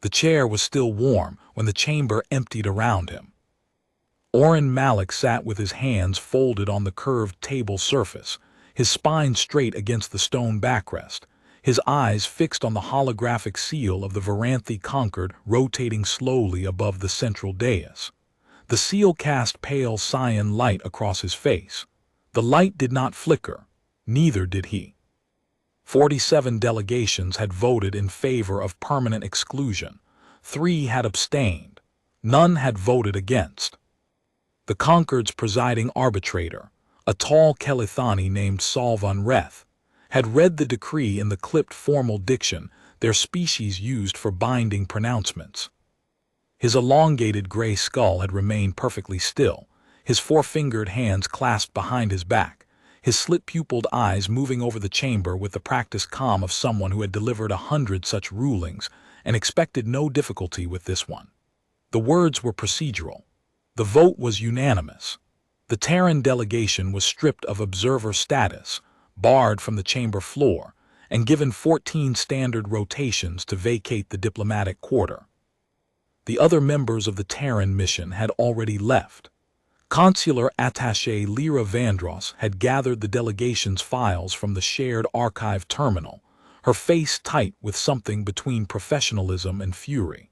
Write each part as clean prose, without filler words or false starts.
The chair was still warm when the chamber emptied around him. Oren Malik sat with his hands folded on the curved table surface, his spine straight against the stone backrest, his eyes fixed on the holographic seal of the Varanthi conquered rotating slowly above the central dais. The seal cast pale cyan light across his face. The light did not flicker, neither did he. 47 delegations had voted in favor of permanent exclusion. 3 had abstained. None had voted against. The Concord's presiding arbitrator, a tall Kelithani named Salvan Reth, had read the decree in the clipped formal diction their species used for binding pronouncements. His elongated gray skull had remained perfectly still, his four-fingered hands clasped behind his back, his slit-pupilled eyes moving over the chamber with the practiced calm of someone who had delivered 100 such rulings and expected no difficulty with this one. The words were procedural. The vote was unanimous. The Terran delegation was stripped of observer status, barred from the chamber floor, and given 14 standard rotations to vacate the diplomatic quarter. The other members of the Terran mission had already left. Consular Attaché Lyra Vandross had gathered the delegation's files from the shared archive terminal, her face tight with something between professionalism and fury.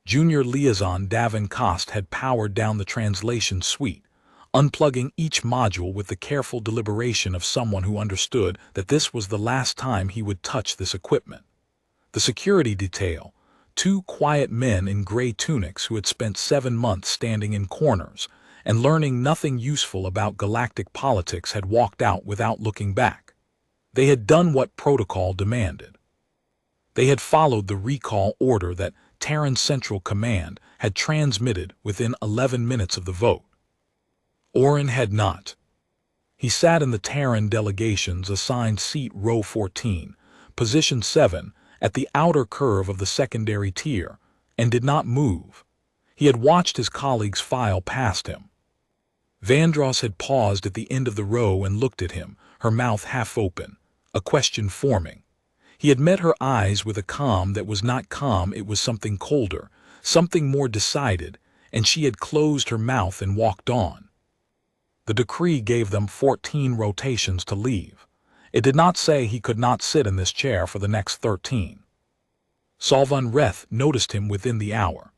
Junior liaison Davin Kost had powered down the translation suite, unplugging each module with the careful deliberation of someone who understood that this was the last time he would touch this equipment. The security detail, 2 quiet men in gray tunics who had spent 7 months standing in corners and learning nothing useful about galactic politics, had walked out without looking back. They had done what protocol demanded. They had followed the recall order that Terran Central Command had transmitted within 11 minutes of the vote. Oren had not. He sat in the Terran delegation's assigned seat row 14, position 7, at the outer curve of the secondary tier, and did not move. He had watched his colleagues file past him. Vandross had paused at the end of the row and looked at him, her mouth half open, a question forming. He had met her eyes with a calm that was not calm, it was something colder, something more decided, and she had closed her mouth and walked on. The decree gave them 14 rotations to leave. It did not say he could not sit in this chair for the next 13. Salvan Reth noticed him within the hour.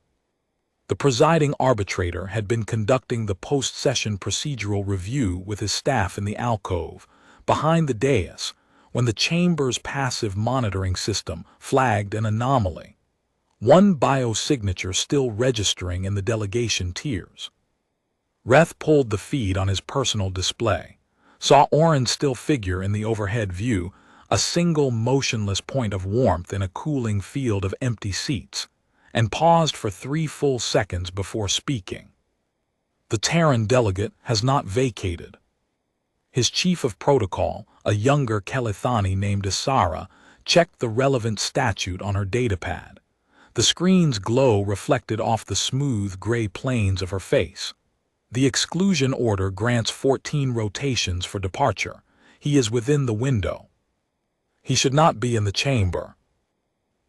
The presiding arbitrator had been conducting the post-session procedural review with his staff in the alcove, behind the dais, when the chamber's passive monitoring system flagged an anomaly. One biosignature still registering in the delegation tiers. Reth pulled the feed on his personal display, saw Oren's still figure in the overhead view, a single motionless point of warmth in a cooling field of empty seats, and paused for 3 full seconds before speaking. The Terran delegate has not vacated. His chief of protocol, a younger Kelithani named Isara, checked the relevant statute on her datapad. The screen's glow reflected off the smooth gray planes of her face. The exclusion order grants 14 rotations for departure. He is within the window. He should not be in the chamber.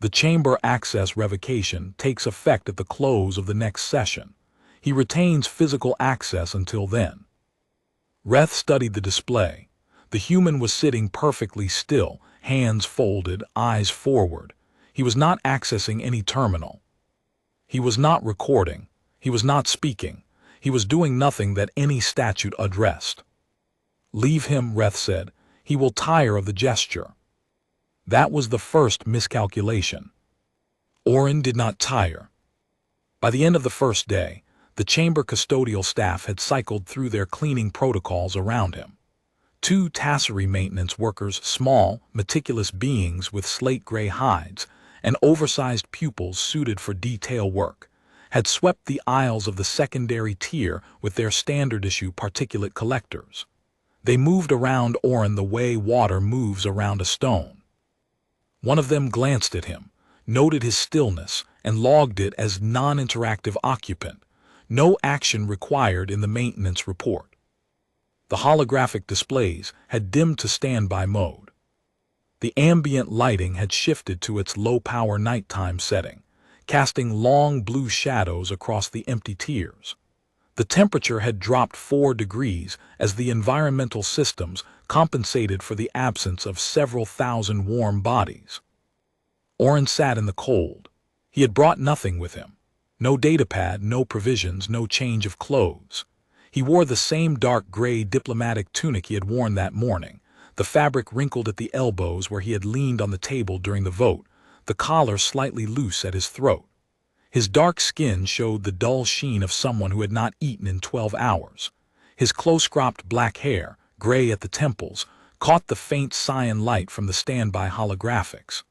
The chamber access revocation takes effect at the close of the next session. He retains physical access until then. Reth studied the display. The human was sitting perfectly still, hands folded, eyes forward. He was not accessing any terminal. He was not recording. He was not speaking. He was doing nothing that any statute addressed. "Leave him," Reth said. "He will tire of the gesture." That was the first miscalculation. Oren did not tire. By the end of the first day, the chamber custodial staff had cycled through their cleaning protocols around him. 2 Tassery maintenance workers, small, meticulous beings with slate-gray hides and oversized pupils suited for detail work, had swept the aisles of the secondary tier with their standard-issue particulate collectors. They moved around Oren the way water moves around a stone. One of them glanced at him, noted his stillness, and logged it as non-interactive occupant. No action required in the maintenance report. The holographic displays had dimmed to standby mode. The ambient lighting had shifted to its low-power nighttime setting, casting long blue shadows across the empty tiers. The temperature had dropped 4 degrees as the environmental systems compensated for the absence of several thousand warm bodies. Oren sat in the cold. He had brought nothing with him. No datapad, no provisions, no change of clothes. He wore the same dark gray diplomatic tunic he had worn that morning, the fabric wrinkled at the elbows where he had leaned on the table during the vote, the collar slightly loose at his throat. His dark skin showed the dull sheen of someone who had not eaten in 12 hours. His close-cropped black hair, gray at the temples, caught the faint cyan light from the standby holographics.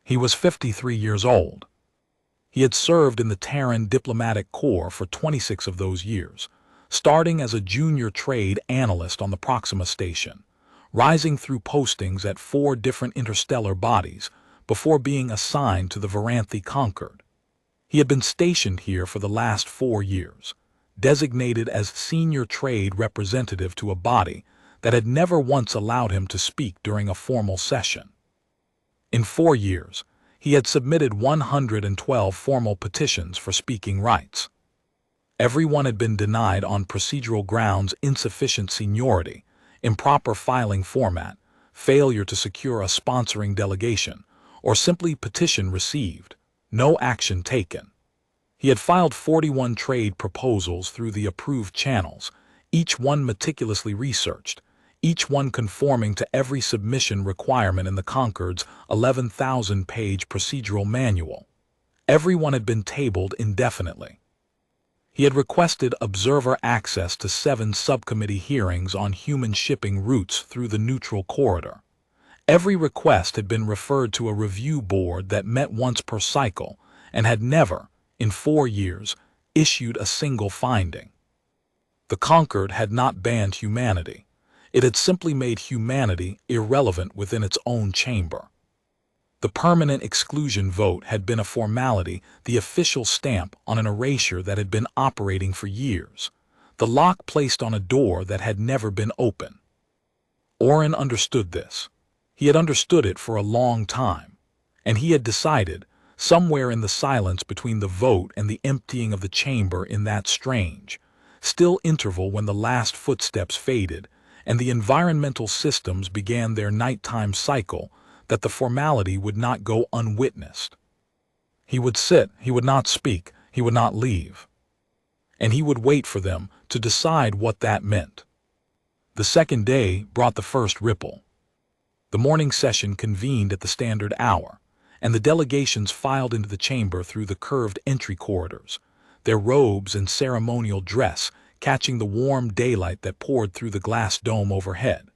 He was 53 years old. He had served in the Terran Diplomatic Corps for 26 of those years, starting as a junior trade analyst on the Proxima station, rising through postings at 4 different interstellar bodies before being assigned to the Varanthi Concord. He had been stationed here for the last 4 years, designated as senior trade representative to a body that had never once allowed him to speak during a formal session. In 4 years, he had submitted 112 formal petitions for speaking rights. Every one had been denied on procedural grounds: insufficient seniority, improper filing format, failure to secure a sponsoring delegation, or simply petition received, no action taken. He had filed 41 trade proposals through the approved channels, each one meticulously researched, each one conforming to every submission requirement in the Concord's 11,000-page procedural manual. Every one had been tabled indefinitely. He had requested observer access to 7 subcommittee hearings on human shipping routes through the neutral corridor. Every request had been referred to a review board that met once per cycle and had never, in 4 years, issued a single finding. The Concord had not banned humanity. It had simply made humanity irrelevant within its own chamber. The permanent exclusion vote had been a formality, the official stamp on an erasure that had been operating for years, the lock placed on a door that had never been open. Oren understood this. He had understood it for a long time, and he had decided, somewhere in the silence between the vote and the emptying of the chamber in that strange, still interval when the last footsteps faded and the environmental systems began their nighttime cycle, that the formality would not go unwitnessed. He would sit, he would not speak, he would not leave. And he would wait for them to decide what that meant. The second day brought the first ripple. The morning session convened at the standard hour, and the delegations filed into the chamber through the curved entry corridors, their robes and ceremonial dress catching the warm daylight that poured through the glass dome overhead.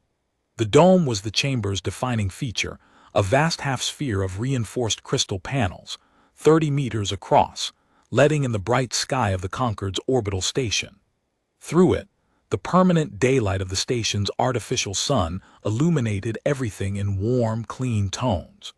The dome was the chamber's defining feature, a vast half-sphere of reinforced crystal panels, 30 meters across, letting in the bright sky of the Concord's orbital station. Through it, the permanent daylight of the station's artificial sun illuminated everything in warm, clean tones.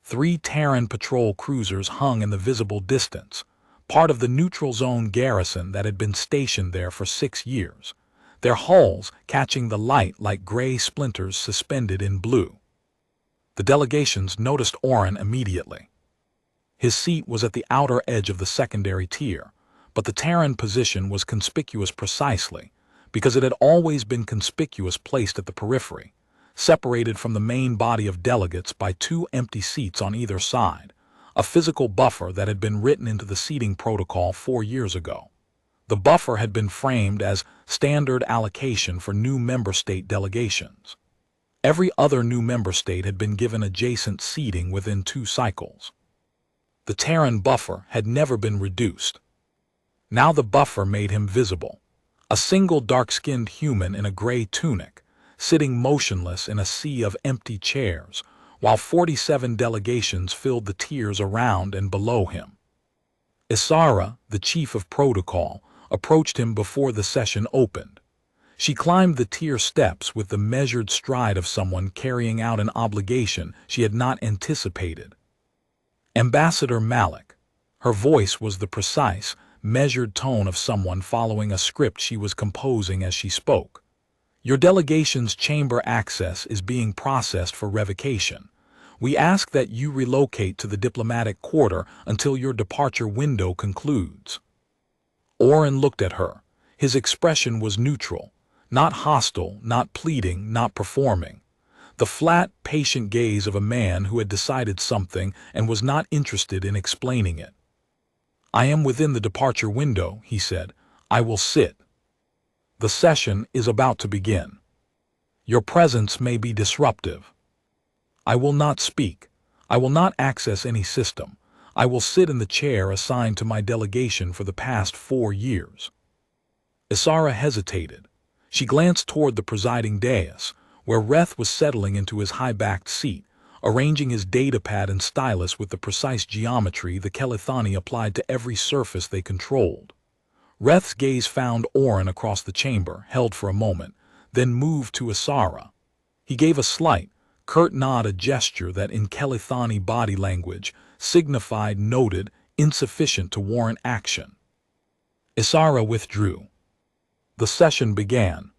3 Terran patrol cruisers hung in the visible distance, part of the neutral zone garrison that had been stationed there for 6 years, their hulls catching the light like gray splinters suspended in blue. The delegations noticed Oren immediately. His seat was at the outer edge of the secondary tier, but the Terran position was conspicuous precisely because it had always been conspicuous, placed at the periphery, separated from the main body of delegates by 2 empty seats on either side, a physical buffer that had been written into the seating protocol 4 years ago. The buffer had been framed as standard allocation for new member state delegations. Every other new member state had been given adjacent seating within 2 cycles. The Terran buffer had never been reduced. Now the buffer made him visible, a single dark-skinned human in a gray tunic, sitting motionless in a sea of empty chairs, while 47 delegations filled the tiers around and below him. Isara, the chief of protocol, approached him before the session opened. She climbed the tier steps with the measured stride of someone carrying out an obligation she had not anticipated. Ambassador Malik. Her voice was the precise, measured tone of someone following a script she was composing as she spoke. Your delegation's chamber access is being processed for revocation. We ask that you relocate to the diplomatic quarter until your departure window concludes. Oren looked at her. His expression was neutral, not hostile, not pleading, not performing. The flat, patient gaze of a man who had decided something and was not interested in explaining it. "I am within the departure window," he said. "I will sit. The session is about to begin. Your presence may be disruptive. I will not speak. I will not access any system. I will sit in the chair assigned to my delegation for the past 4 years." Isara hesitated. She glanced toward the presiding dais, where Reth was settling into his high-backed seat, arranging his datapad and stylus with the precise geometry the Kelithani applied to every surface they controlled. Reth's gaze found Oren across the chamber, held for a moment, then moved to Isara. He gave a slight, curt nod, a gesture that in Kelithani body language signified noted, insufficient to warrant action. Isara withdrew. The session began,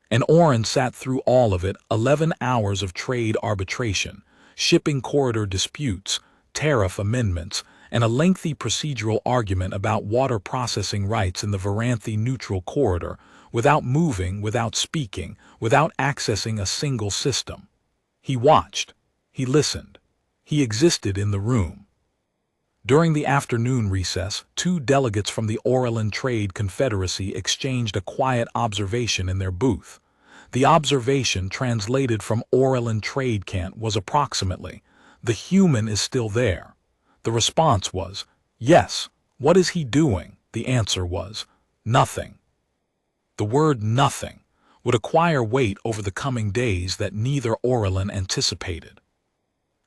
and Oren sat through all of it, 11 hours of trade arbitration, shipping corridor disputes, tariff amendments, and a lengthy procedural argument about water processing rights in the Varanthi neutral corridor, without moving, without speaking, without accessing a single system. He watched. He listened. He existed in the room. During the afternoon recess, 2 delegates from the Orlan Trade Confederacy exchanged a quiet observation in their booth. The observation, translated from Orlan Trade Cant, was approximately, "The human is still there." The response was, "Yes, what is he doing?" The answer was, "Nothing." The word "nothing" would acquire weight over the coming days that neither Orlan anticipated.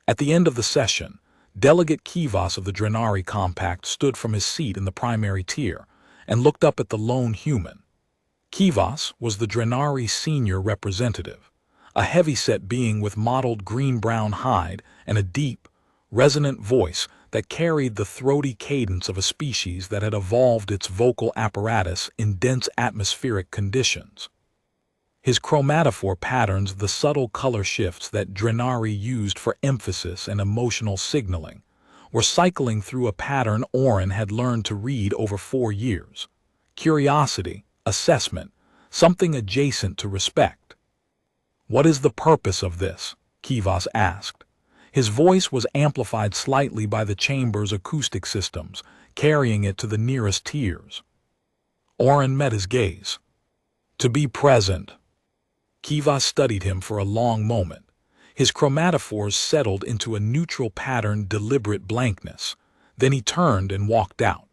At the end of the session, Delegate Kivas of the Drenari Compact stood from his seat in the primary tier and looked up at the lone human. Kivas was the Drenari senior representative, a heavy-set being with mottled green-brown hide and a deep, resonant voice that carried the throaty cadence of a species that had evolved its vocal apparatus in dense atmospheric conditions. His chromatophore patterns, the subtle color shifts that Drenari used for emphasis and emotional signaling, were cycling through a pattern Oren had learned to read over 4 years. Curiosity, assessment, something adjacent to respect. "What is the purpose of this?" Kivas asked. His voice was amplified slightly by the chamber's acoustic systems, carrying it to the nearest tiers. Oren met his gaze. "To be present." Kivas studied him for a long moment. His chromatophores settled into a neutral pattern, deliberate blankness. Then he turned and walked out.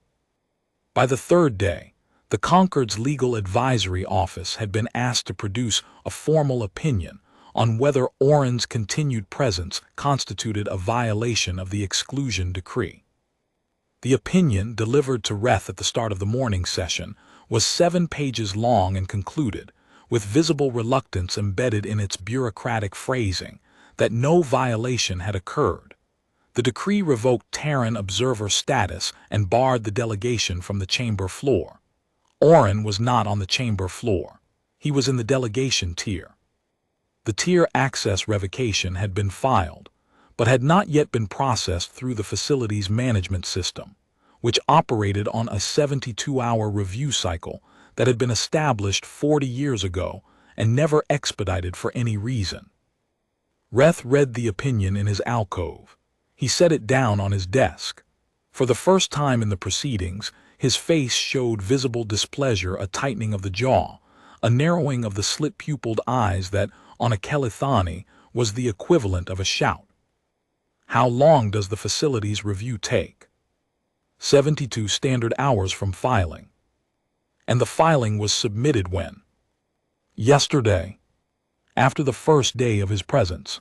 By the 3rd day, the Concord's Legal Advisory Office had been asked to produce a formal opinion on whether Oren's continued presence constituted a violation of the exclusion decree. The opinion, delivered to Reth at the start of the morning session, was 7 pages long and concluded, with visible reluctance embedded in its bureaucratic phrasing, that no violation had occurred. The decree revoked Terran observer status and barred the delegation from the chamber floor. Oren was not on the chamber floor. He was in the delegation tier. The tier access revocation had been filed, but had not yet been processed through the facility's management system, which operated on a 72-hour review cycle that had been established 40 years ago and never expedited for any reason. Reth read the opinion in his alcove. He set it down on his desk. For the first time in the proceedings, his face showed visible displeasure, a tightening of the jaw, a narrowing of the slit-pupilled eyes that, on a Kelithani, was the equivalent of a shout. "How long does the facility's review take?" 72 standard hours from filing. "And the filing was submitted when?" "Yesterday, after the first day of his presence.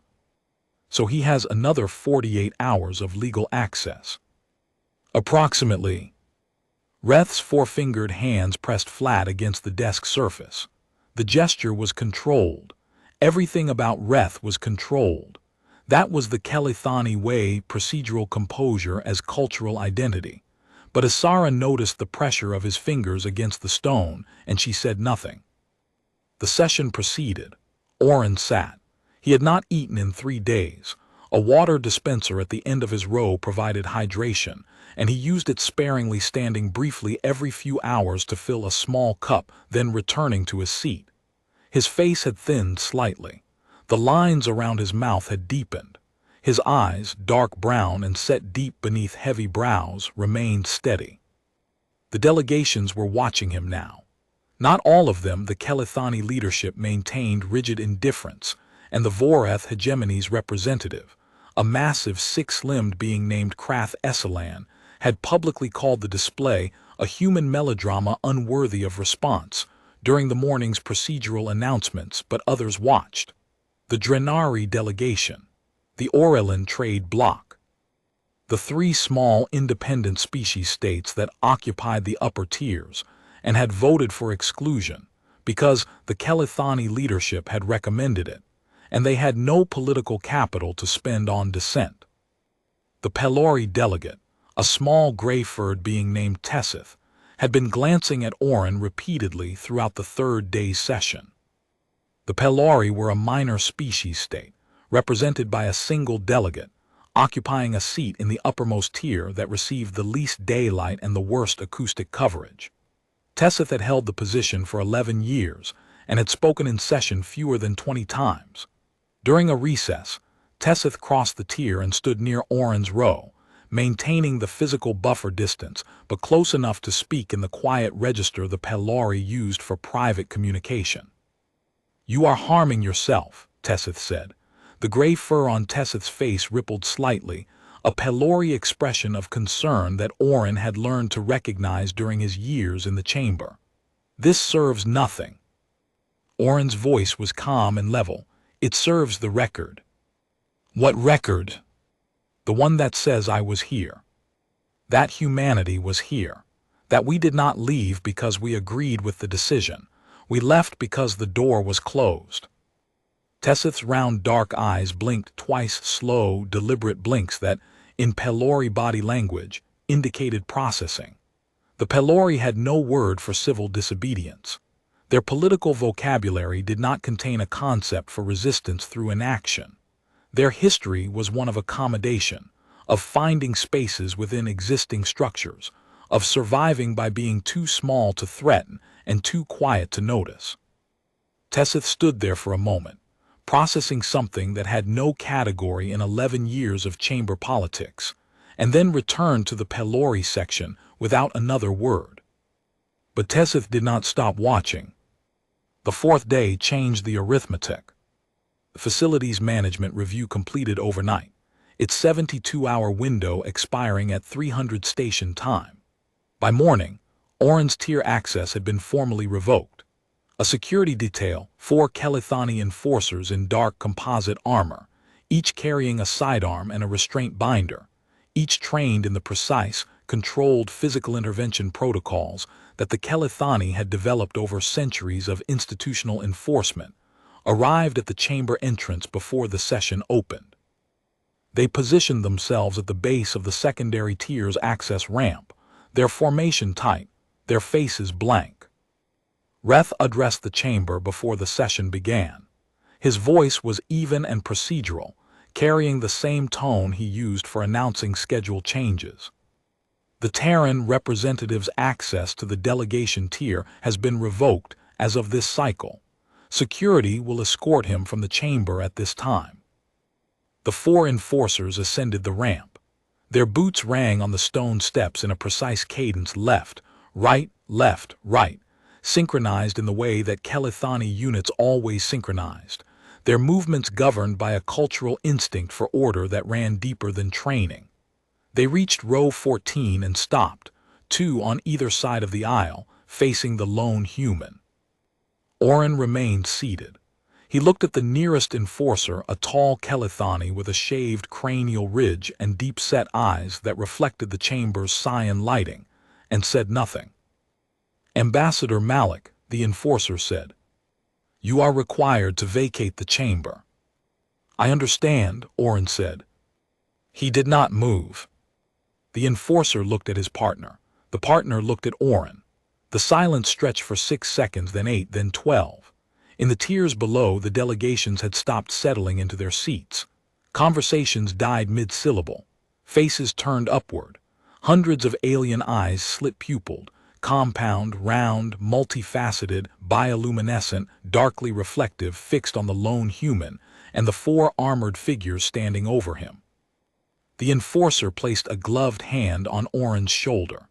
So he has another 48 hours of legal access." "Approximately." Reth's 4-fingered hands pressed flat against the desk surface. The gesture was controlled. Everything about Reth was controlled. That was the Kelithani way, procedural composure as cultural identity. But Isara noticed the pressure of his fingers against the stone, and she said nothing. The session proceeded. Oren sat. He had not eaten in 3 days. A water dispenser at the end of his row provided hydration, and he used it sparingly, standing briefly every few hours to fill a small cup, then returning to his seat. His face had thinned slightly. The lines around his mouth had deepened. His eyes, dark brown and set deep beneath heavy brows, remained steady. The delegations were watching him now. Not all of them. The Kelethani leadership maintained rigid indifference, and the Voreth hegemony's representative, a massive six-limbed being named Krath Esselan, had publicly called the display a human melodrama unworthy of response during the morning's procedural announcements, but others watched. The Drenari delegation, the Orelin trade bloc, the three small independent species states that occupied the upper tiers and had voted for exclusion because the Kelethani leadership had recommended it, and they had no political capital to spend on dissent. The Pelori delegate, a small gray-furred being named Tessith, had been glancing at Orin repeatedly throughout the third day's session. The Pelori were a minor species state, represented by a single delegate, occupying a seat in the uppermost tier that received the least daylight and the worst acoustic coverage. Tessith had held the position for 11 years and had spoken in session fewer than 20 times. During a recess, Tessith crossed the tier and stood near Orin's row, maintaining the physical buffer distance, but close enough to speak in the quiet register the Pelori used for private communication. "You are harming yourself," Tessith said. The gray fur on Tessith's face rippled slightly, a Pelori expression of concern that Orin had learned to recognize during his years in the chamber. "This serves nothing." Orin's voice was calm and level. "It serves the record." "What record?" "The one that says I was here. That humanity was here. That we did not leave because we agreed with the decision. We left because the door was closed." Tessith's round dark eyes blinked twice, slow, deliberate blinks that, in Pelori body language, indicated processing. The Pelori had no word for civil disobedience. Their political vocabulary did not contain a concept for resistance through inaction. Their history was one of accommodation, of finding spaces within existing structures, of surviving by being too small to threaten and too quiet to notice. Tessith stood there for a moment, processing something that had no category in 11 years of chamber politics, and then returned to the Pelori section without another word. But Tessith did not stop watching. The fourth day changed the arithmetic. The facilities management review completed overnight, its 72-hour window expiring at 300 station time. By morning, Orin's tier access had been formally revoked. A security detail, 4 Kelethani enforcers in dark composite armor, each carrying a sidearm and a restraint binder, each trained in the precise, controlled physical intervention protocols that the Kelethani had developed over centuries of institutional enforcement, arrived at the chamber entrance before the session opened. They positioned themselves at the base of the secondary tier's access ramp, their formation tight, their faces blank. Reth addressed the chamber before the session began. His voice was even and procedural, carrying the same tone he used for announcing schedule changes. The Terran representative's access to the delegation tier has been revoked as of this cycle. Security will escort him from the chamber at this time. The 4 enforcers ascended the ramp. Their boots rang on the stone steps in a precise cadence, left, right, synchronized in the way that Kelethani units always synchronized, their movements governed by a cultural instinct for order that ran deeper than training. They reached row 14 and stopped, 2 on either side of the aisle, facing the lone human. Orin remained seated. He looked at the nearest enforcer, a tall Kelethani with a shaved cranial ridge and deep-set eyes that reflected the chamber's cyan lighting, and said nothing. "Ambassador Malik," the enforcer said, "you are required to vacate the chamber." "I understand," Orin said. He did not move. The enforcer looked at his partner. The partner looked at Orin. The silence stretched for 6 seconds, then 8, then 12. In the tiers below, the delegations had stopped settling into their seats. Conversations died mid-syllable. Faces turned upward. Hundreds of alien eyes slit-pupilled, compound, round, multifaceted, bioluminescent, darkly reflective, fixed on the lone human and the four armored figures standing over him. The enforcer placed a gloved hand on Oren's shoulder.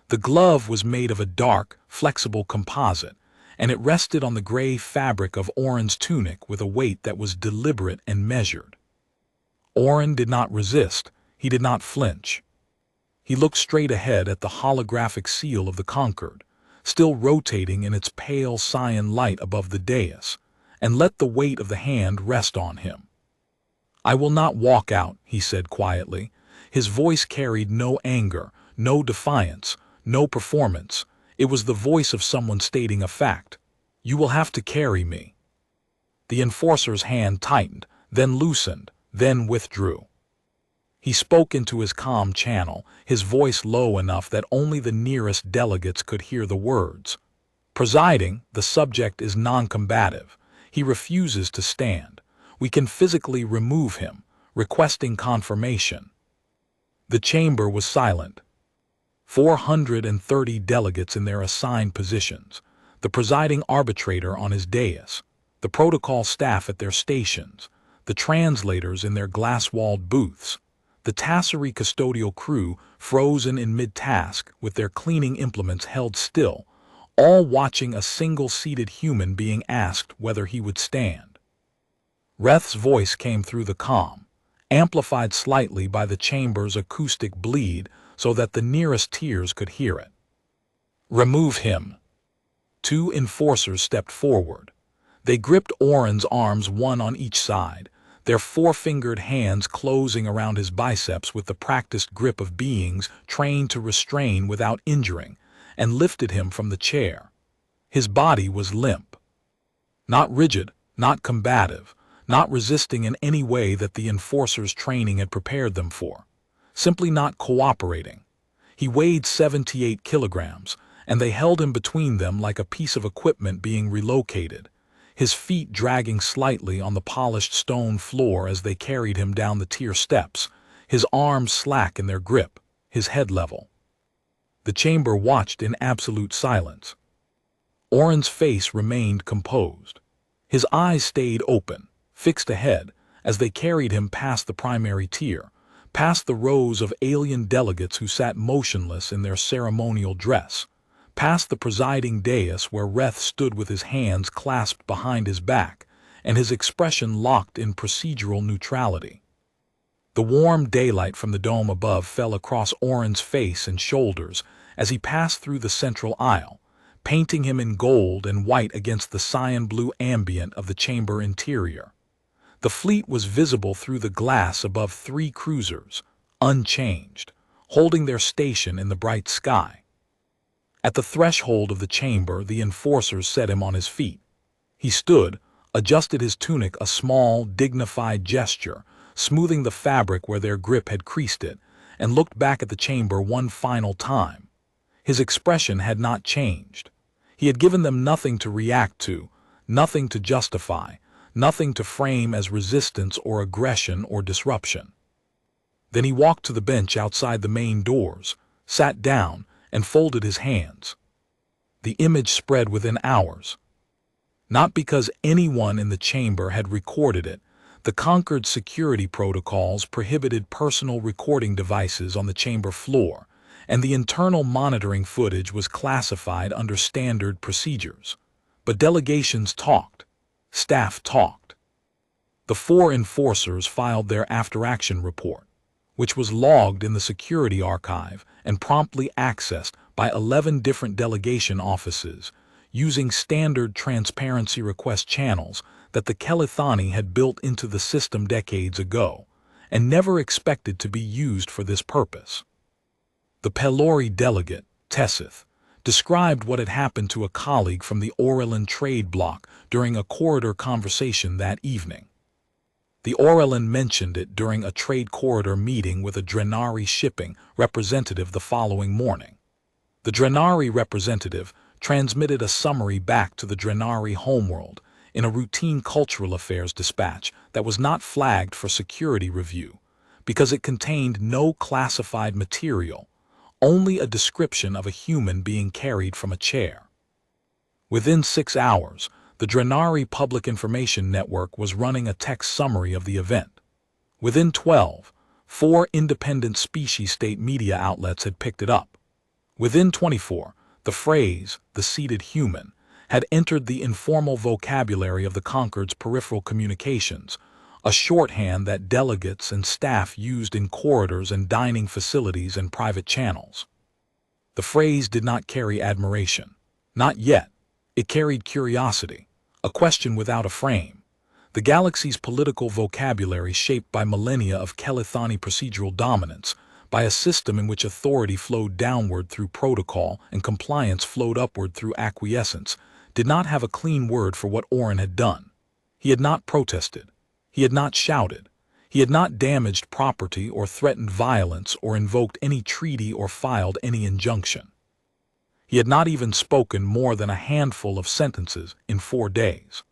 The glove was made of a dark, flexible composite, and it rested on the gray fabric of Oren's tunic with a weight that was deliberate and measured. Oren did not resist. He did not flinch. He looked straight ahead at the holographic seal of the Conquered, still rotating in its pale cyan light above the dais, and let the weight of the hand rest on him. "I will not walk out," he said quietly. His voice carried no anger, no defiance, no performance. It was the voice of someone stating a fact. "You will have to carry me." The enforcer's hand tightened, then loosened, then withdrew. He spoke into his calm channel, his voice low enough that only the nearest delegates could hear the words. "Presiding, the subject is non-combative. He refuses to stand. We can physically remove him, requesting confirmation." The chamber was silent. 430 delegates in their assigned positions, the presiding arbitrator on his dais, the protocol staff at their stations, the translators in their glass-walled booths, the Tassery custodial crew frozen in mid-task with their cleaning implements held still, all watching a single-seated human being asked whether he would stand. Reth's voice came through the comm, amplified slightly by the chamber's acoustic bleed so that the nearest tiers could hear it. "Remove him." Two enforcers stepped forward. They gripped Oren's arms, one on each side, their four-fingered hands closing around his biceps with the practiced grip of beings trained to restrain without injuring, and lifted him from the chair. His body was limp. Not rigid, not combative, not resisting in any way that the enforcer's training had prepared them for. Simply not cooperating. He weighed 78 kilograms, and they held him between them like a piece of equipment being relocated, his feet dragging slightly on the polished stone floor as they carried him down the tier steps, his arms slack in their grip, his head level. The chamber watched in absolute silence. Oren's face remained composed. His eyes stayed open, fixed ahead, as they carried him past the primary tier, past the rows of alien delegates who sat motionless in their ceremonial dress, past the presiding dais where Reth stood with his hands clasped behind his back and his expression locked in procedural neutrality. The warm daylight from the dome above fell across Oren's face and shoulders as he passed through the central aisle, painting him in gold and white against the cyan-blue ambient of the chamber interior. The fleet was visible through the glass above 3 cruisers, unchanged, holding their station in the bright sky. At the threshold of the chamber, the enforcers set him on his feet. He stood, adjusted his tunic, a small, dignified gesture, smoothing the fabric where their grip had creased it, and looked back at the chamber one final time. His expression had not changed. He had given them nothing to react to, nothing to justify, nothing to frame as resistance or aggression or disruption. Then he walked to the bench outside the main doors, sat down, and folded his hands. The image spread within hours. Not because anyone in the chamber had recorded it. The Conquered security protocols prohibited personal recording devices on the chamber floor, and the internal monitoring footage was classified under standard procedures. But delegations talked. Staff talked. The 4 enforcers filed their after-action report, which was logged in the security archive and promptly accessed by 11 different delegation offices, using standard transparency request channels that the Kelithani had built into the system decades ago, and never expected to be used for this purpose. The Pelori delegate, Tessith, described what had happened to a colleague from the Orelin trade bloc during a corridor conversation that evening. The Orelin mentioned it during a trade corridor meeting with a Drenari shipping representative the following morning. The Drenari representative transmitted a summary back to the Drenari homeworld, in a routine cultural affairs dispatch that was not flagged for security review because it contained no classified material, only a description of a human being carried from a chair. Within 6 hours, the Drenari Public Information Network was running a text summary of the event. Within 12, 4 independent species-state media outlets had picked it up. Within 24, the phrase, the seated human, had entered the informal vocabulary of the Concord's peripheral communications, a shorthand that delegates and staff used in corridors and dining facilities and private channels. The phrase did not carry admiration. Not yet. It carried curiosity, a question without a frame. The galaxy's political vocabulary shaped by millennia of Kelithani procedural dominance, by a system in which authority flowed downward through protocol and compliance flowed upward through acquiescence, did not have a clean word for what Orin had done. He had not protested. He had not shouted. He had not damaged property or threatened violence or invoked any treaty or filed any injunction. He had not even spoken more than a handful of sentences in 4 days.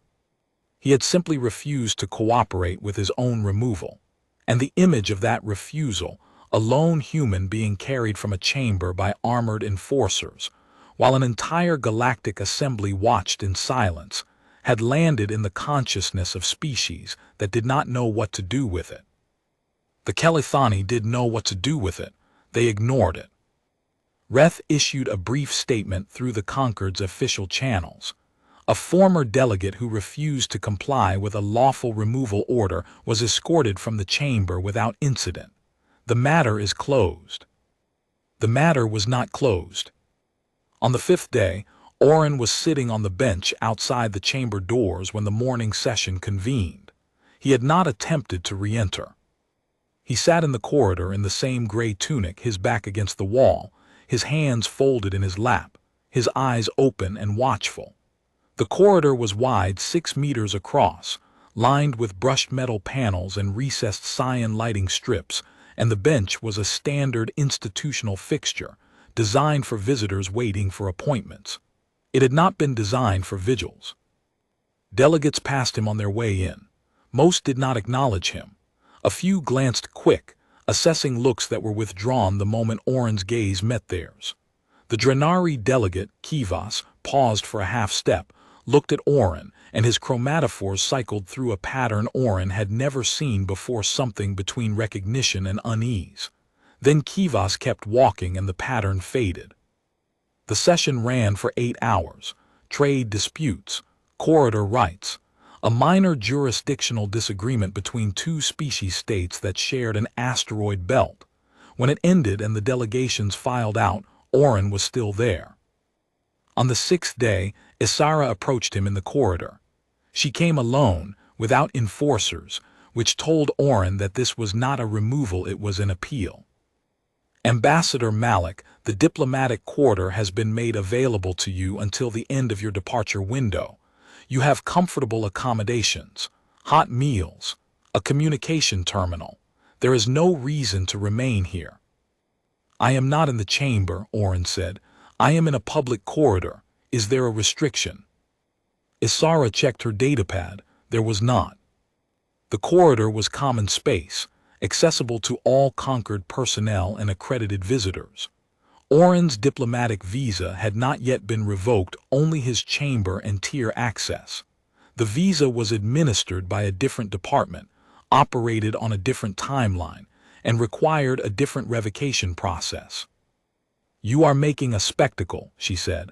He had simply refused to cooperate with his own removal, and the image of that refusal, a lone human being carried from a chamber by armored enforcers, while an entire galactic assembly watched in silence, had landed in the consciousness of species that did not know what to do with it. The Kelithani did know what to do with it. They ignored it. Reth issued a brief statement through the Concord's official channels. A former delegate who refused to comply with a lawful removal order was escorted from the chamber without incident. The matter is closed. The matter was not closed. On the 5th day, Orin was sitting on the bench outside the chamber doors when the morning session convened. He had not attempted to re-enter. He sat in the corridor in the same gray tunic, his back against the wall, his hands folded in his lap, his eyes open and watchful. The corridor was wide 6 meters across, lined with brushed metal panels and recessed cyan lighting strips, and the bench was a standard institutional fixture, designed for visitors waiting for appointments. It had not been designed for vigils. Delegates passed him on their way in. Most did not acknowledge him. A few glanced quick, assessing looks that were withdrawn the moment Orin's gaze met theirs. The Drenari delegate, Kivas, paused for a half-step, looked at Orin, and his chromatophores cycled through a pattern Orin had never seen before, something between recognition and unease. Then Kivas kept walking and the pattern faded. The session ran for 8 hours. Trade disputes, corridor rights, a minor jurisdictional disagreement between 2 species states that shared an asteroid belt. When it ended and the delegations filed out, Orin was still there. On the 6th day, Isara approached him in the corridor. She came alone, without enforcers, which told Orin that this was not a removal, it was an appeal. Ambassador Malik, the diplomatic quarter has been made available to you until the end of your departure window. You have comfortable accommodations, hot meals, a communication terminal. There is no reason to remain here. I am not in the chamber, Orin said. I am in a public corridor. Is there a restriction? Isara checked her datapad. There was not. The corridor was common space, accessible to all Concord personnel and accredited visitors. Orin's diplomatic visa had not yet been revoked, only his chamber and tier access. The visa was administered by a different department, operated on a different timeline, and required a different revocation process. You are making a spectacle, she said.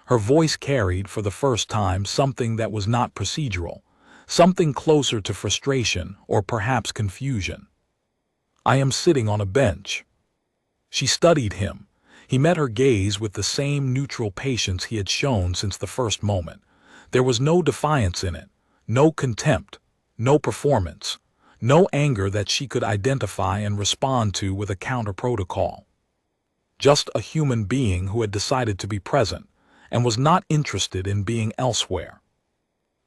Her voice carried, for the first time, something that was not procedural, something closer to frustration or perhaps confusion. I am sitting on a bench. She studied him. He met her gaze with the same neutral patience he had shown since the first moment. There was no defiance in it, no contempt, no performance, no anger that she could identify and respond to with a counter-protocol. Just a human being who had decided to be present and was not interested in being elsewhere.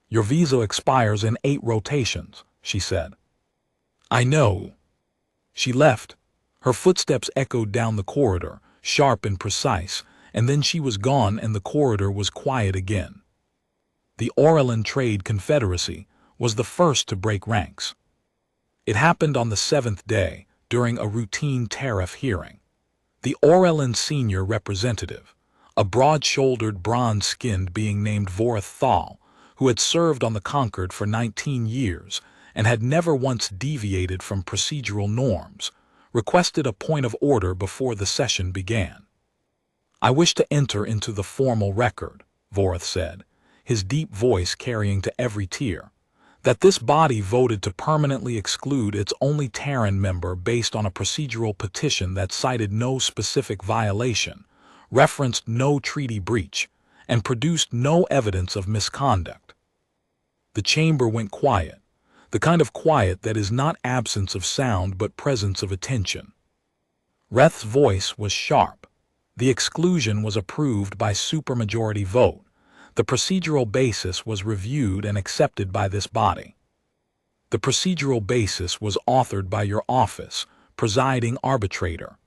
Your visa expires in 8 rotations, she said. I know. She left. Her footsteps echoed down the corridor, sharp and precise, and then she was gone and the corridor was quiet again. The Orelin Trade Confederacy was the first to break ranks. It happened on the 7th day during a routine tariff hearing. The Orelin senior representative, a broad-shouldered, bronze-skinned being named Vorith Thal, who had served on the Concord for 19 years and had never once deviated from procedural norms, requested a point of order before the session began. "I wish to enter into the formal record," Vorith said, his deep voice carrying to every tier, "that this body voted to permanently exclude its only Terran member based on a procedural petition that cited no specific violation, referenced no treaty breach, and produced no evidence of misconduct." The chamber went quiet, the kind of quiet that is not absence of sound but presence of attention. Reth's voice was sharp. The exclusion was approved by supermajority vote. The procedural basis was reviewed and accepted by this body. The procedural basis was authored by your office, presiding arbitrator.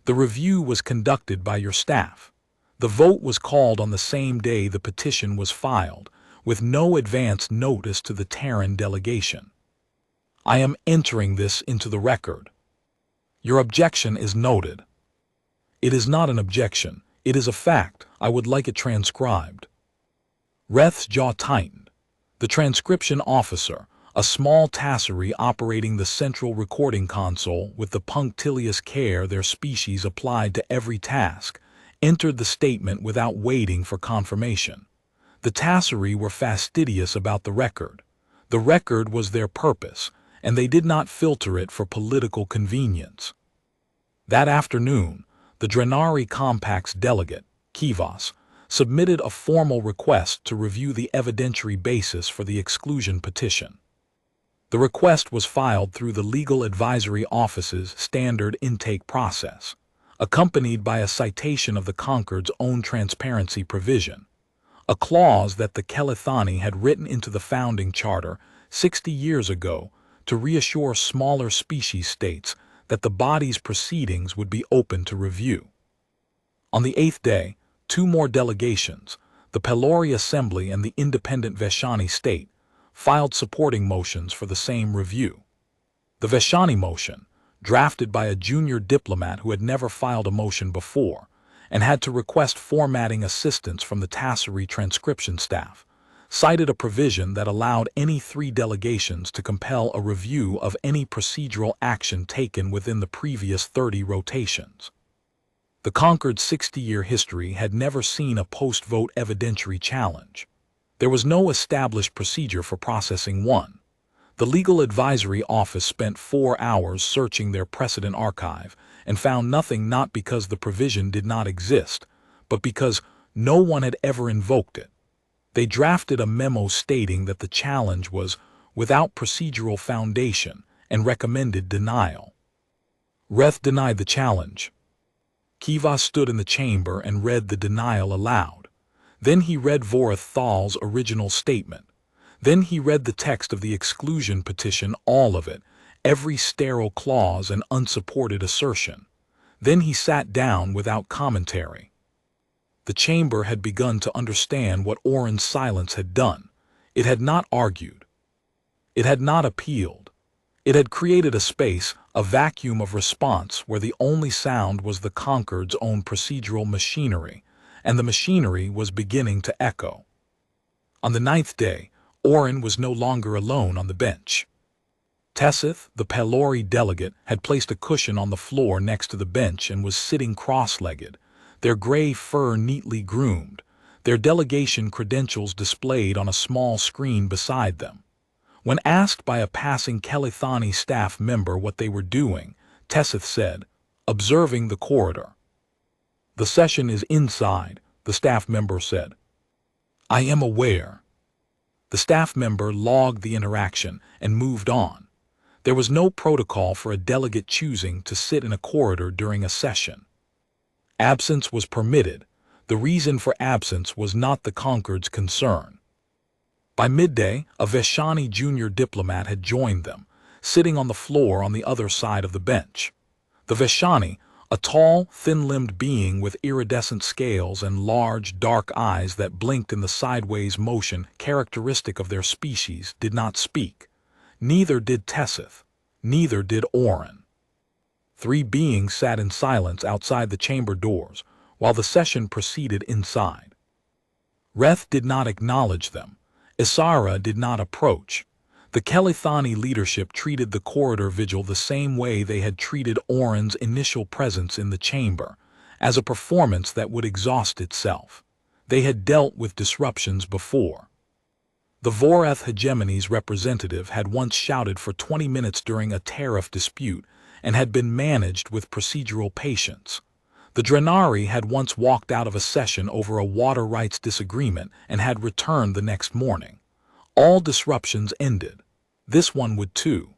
The review was conducted by your staff. The vote was called on the same day the petition was filed, with no advance notice to the Terran delegation. I am entering this into the record. Your objection is noted. It is not an objection, it is a fact. I would like it transcribed. Reth's jaw tightened. The transcription officer, a small tasserie operating the central recording console with the punctilious care their species applied to every task, entered the statement without waiting for confirmation. The tasserie were fastidious about the record. The record was their purpose, and they did not filter it for political convenience. That afternoon, the Drenari Compact's delegate, Kivas, submitted a formal request to review the evidentiary basis for the exclusion petition. The request was filed through the Legal Advisory Office's standard intake process, accompanied by a citation of the Concord's own transparency provision, a clause that the Kelithani had written into the founding charter 60 years ago to reassure smaller species states that the body's proceedings would be open to review. On the 8th day, 2 more delegations, the Pelori Assembly and the independent Veshani state, filed supporting motions for the same review. The Veshani motion, drafted by a junior diplomat who had never filed a motion before and had to request formatting assistance from the Tasserie transcription staff, cited a provision that allowed any 3 delegations to compel a review of any procedural action taken within the previous 30 rotations. The Concord's 60-year history had never seen a post-vote evidentiary challenge. There was no established procedure for processing one. The Legal Advisory Office spent 4 hours searching their precedent archive and found nothing, not because the provision did not exist, but because no one had ever invoked it. They drafted a memo stating that the challenge was without procedural foundation and recommended denial. Reth denied the challenge. Kivas stood in the chamber and read the denial aloud. Then he read Vorith Thal's original statement. Then he read the text of the exclusion petition, all of it, every sterile clause and unsupported assertion. Then he sat down without commentary. The chamber had begun to understand what Oren's silence had done. It had not argued. It had not appealed. It had created a space, a vacuum of response where the only sound was the Concord's own procedural machinery, and the machinery was beginning to echo. On the 9th day, Oren was no longer alone on the bench. Tessith, the Pelori delegate, had placed a cushion on the floor next to the bench and was sitting cross-legged, their gray fur neatly groomed, their delegation credentials displayed on a small screen beside them. When asked by a passing Kelithani staff member what they were doing, Tessith said, "Observing the corridor." "The session is inside," the staff member said. "I am aware." The staff member logged the interaction and moved on. There was no protocol for a delegate choosing to sit in a corridor during a session. Absence was permitted. The reason for absence was not the Concord's concern. By midday, a Veshani junior diplomat had joined them, sitting on the floor on the other side of the bench. The Veshani, A tall, thin-limbed being with iridescent scales and large, dark eyes that blinked in the sideways motion characteristic of their species did not speak. Neither did Tessith. Neither did Orin. Three beings sat in silence outside the chamber doors, while the session proceeded inside. Reth did not acknowledge them. Isara did not approach. The Kelithani leadership treated the corridor vigil the same way they had treated Orin's initial presence in the chamber, as a performance that would exhaust itself. They had dealt with disruptions before. The Voreth hegemony's representative had once shouted for 20 minutes during a tariff dispute and had been managed with procedural patience. The Drenari had once walked out of a session over a water rights disagreement and had returned the next morning. All disruptions ended. This one would too.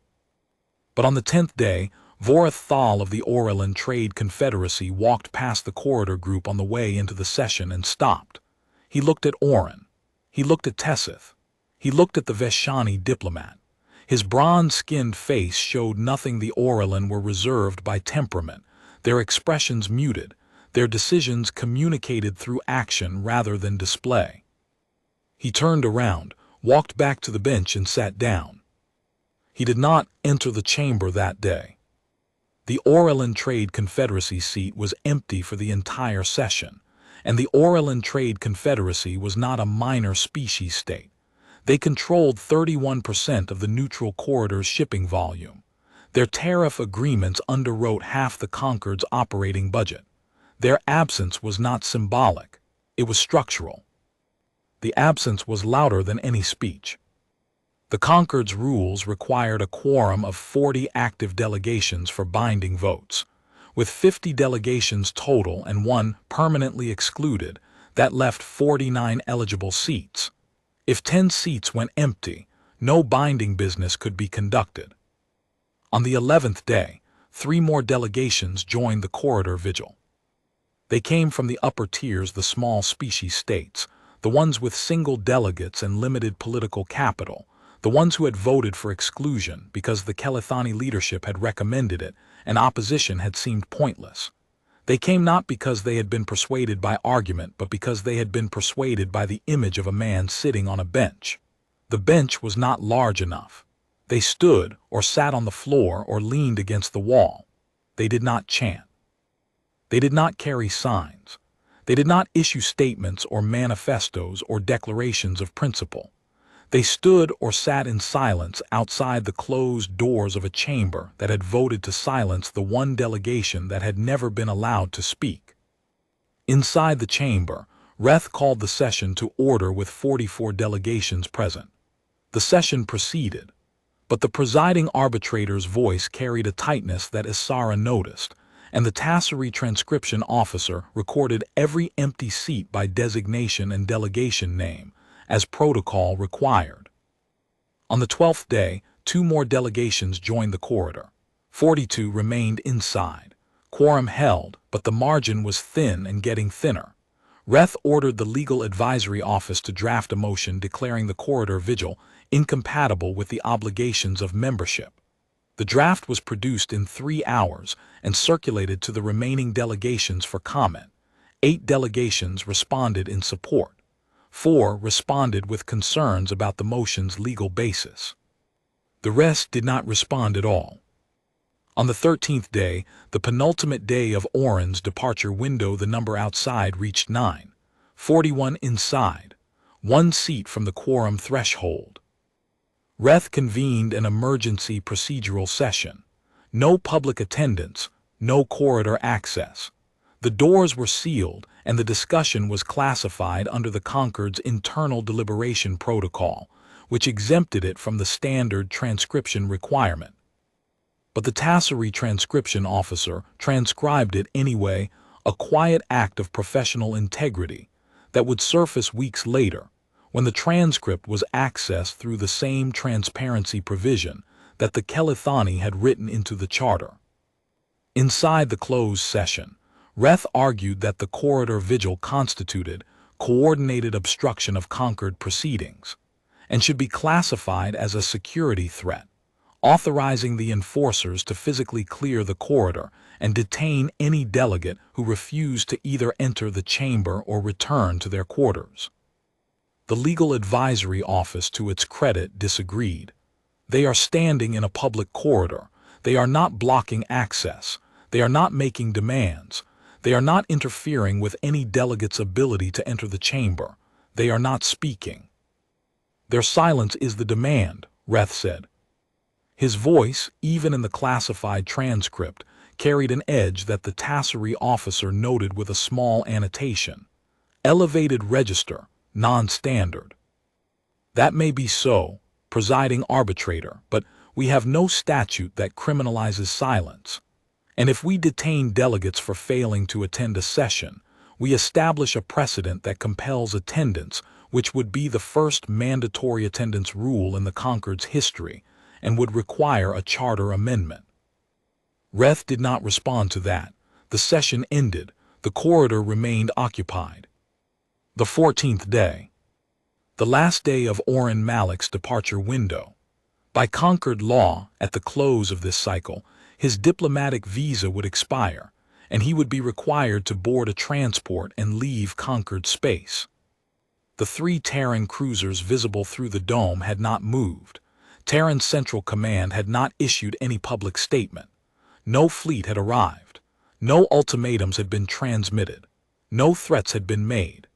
But on the 10th day, Voreth Thal of the Orelin Trade Confederacy walked past the corridor group on the way into the session and stopped. He looked at Orin. He looked at Tessith. He looked at the Veshani diplomat. His bronze-skinned face showed nothing. The Orelin were reserved by temperament, their expressions muted, their decisions communicated through action rather than display. He turned around, walked back to the bench and sat down. He did not enter the chamber that day. The Orelin Trade Confederacy seat was empty for the entire session, and the Orelin Trade Confederacy was not a minor species state. They controlled 31% of the neutral corridor's shipping volume. Their tariff agreements underwrote half the Concord's operating budget. Their absence was not symbolic, it was structural. The absence was louder than any speech. The Concord's rules required a quorum of 40 active delegations for binding votes. With 50 delegations total and one permanently excluded, that left 49 eligible seats. If 10 seats went empty, no binding business could be conducted. On the 11th day, 3 more delegations joined the corridor vigil. They came from the upper tiers, the small species states, the ones with single delegates and limited political capital, the ones who had voted for exclusion because the Kelithani leadership had recommended it and opposition had seemed pointless. They came not because they had been persuaded by argument, but because they had been persuaded by the image of a man sitting on a bench. The bench was not large enough. They stood or sat on the floor or leaned against the wall. They did not chant. They did not carry signs. They did not issue statements or manifestos or declarations of principle. They stood or sat in silence outside the closed doors of a chamber that had voted to silence the one delegation that had never been allowed to speak. Inside the chamber, Reth called the session to order with 44 delegations present. The session proceeded, but the presiding arbitrator's voice carried a tightness that Isara noticed, and the Tassari transcription officer recorded every empty seat by designation and delegation name, as protocol required. On the 12th day, 2 more delegations joined the corridor. 42 remained inside. Quorum held, but the margin was thin and getting thinner. Reth ordered the Legal Advisory Office to draft a motion declaring the corridor vigil incompatible with the obligations of membership. The draft was produced in 3 hours and circulated to the remaining delegations for comment. 8 delegations responded in support. 4 responded with concerns about the motion's legal basis. The rest did not respond at all. On the 13th day, the penultimate day of Orin's departure window, the number outside reached 9. 41 inside, 1 seat from the quorum threshold. Reth convened an emergency procedural session. No public attendance, no corridor access. The doors were sealed, and the discussion was classified under the Concord's internal deliberation protocol, which exempted it from the standard transcription requirement. But the Tassari transcription officer transcribed it anyway, a quiet act of professional integrity that would surface weeks later, when the transcript was accessed through the same transparency provision that the Kelithani had written into the charter. Inside the closed session, Reth argued that the corridor vigil constituted coordinated obstruction of Concord proceedings and should be classified as a security threat. authorizing the enforcers to physically clear the corridor and detain any delegate who refused to either enter the chamber or return to their quarters. The Legal Advisory Office, to its credit, disagreed. They are standing in a public corridor. They are not blocking access. They are not making demands. They are not interfering with any delegate's ability to enter the chamber. They are not speaking. Their silence is the demand, Reth said. His voice, even in the classified transcript, carried an edge that the Tassery officer noted with a small annotation. Elevated register, non-standard. That may be so, presiding arbitrator, but we have no statute that criminalizes silence. And if we detain delegates for failing to attend a session, we establish a precedent that compels attendance, which would be the first mandatory attendance rule in the Concord's history and would require a charter amendment. Reth did not respond to that. The session ended. The corridor remained occupied. The 14th day. The last day of Oren Malik's departure window. By Concord law, at the close of this cycle, his diplomatic visa would expire, and he would be required to board a transport and leave Concord space. The 3 Terran cruisers visible through the dome had not moved. Terran's Central Command had not issued any public statement. No fleet had arrived. No ultimatums had been transmitted. No threats had been made.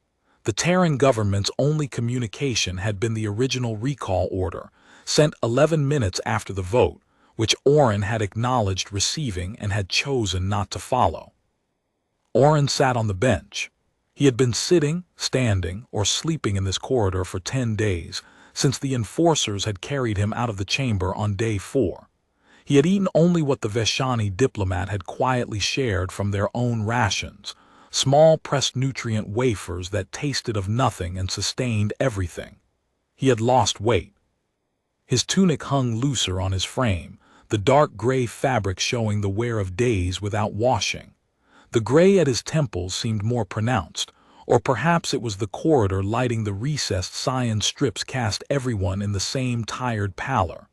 The Terran government's only communication had been the original recall order, sent 11 minutes after the vote, which Oren had acknowledged receiving and had chosen not to follow. Oren sat on the bench. He had been sitting, standing, or sleeping in this corridor for 10 days, since the enforcers had carried him out of the chamber on day 4. He had eaten only what the Veshani diplomat had quietly shared from their own rations, small pressed nutrient wafers that tasted of nothing and sustained everything. He had lost weight. His tunic hung looser on his frame, the dark gray fabric showing the wear of days without washing. The gray at his temples seemed more pronounced, or perhaps it was the corridor lighting the recessed cyan strips cast everyone in the same tired pallor.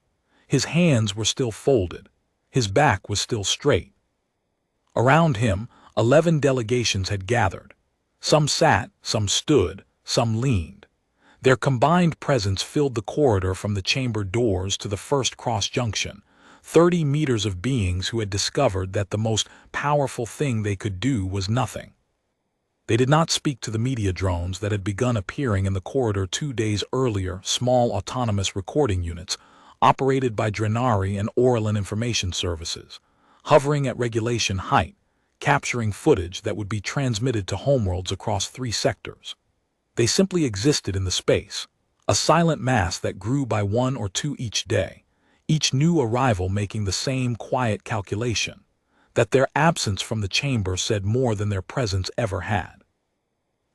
His hands were still folded. His back was still straight. Around him, 11 delegations had gathered. Some sat, some stood, some leaned. Their combined presence filled the corridor from the chamber doors to the first cross-junction, 30 meters of beings who had discovered that the most powerful thing they could do was nothing. They did not speak to the media drones that had begun appearing in the corridor 2 days earlier, small autonomous recording units, operated by Drenari and Orlan Information Services, hovering at regulation height, capturing footage that would be transmitted to homeworlds across 3 sectors. They simply existed in the space, a silent mass that grew by 1 or 2 each day, each new arrival making the same quiet calculation, that their absence from the chamber said more than their presence ever had.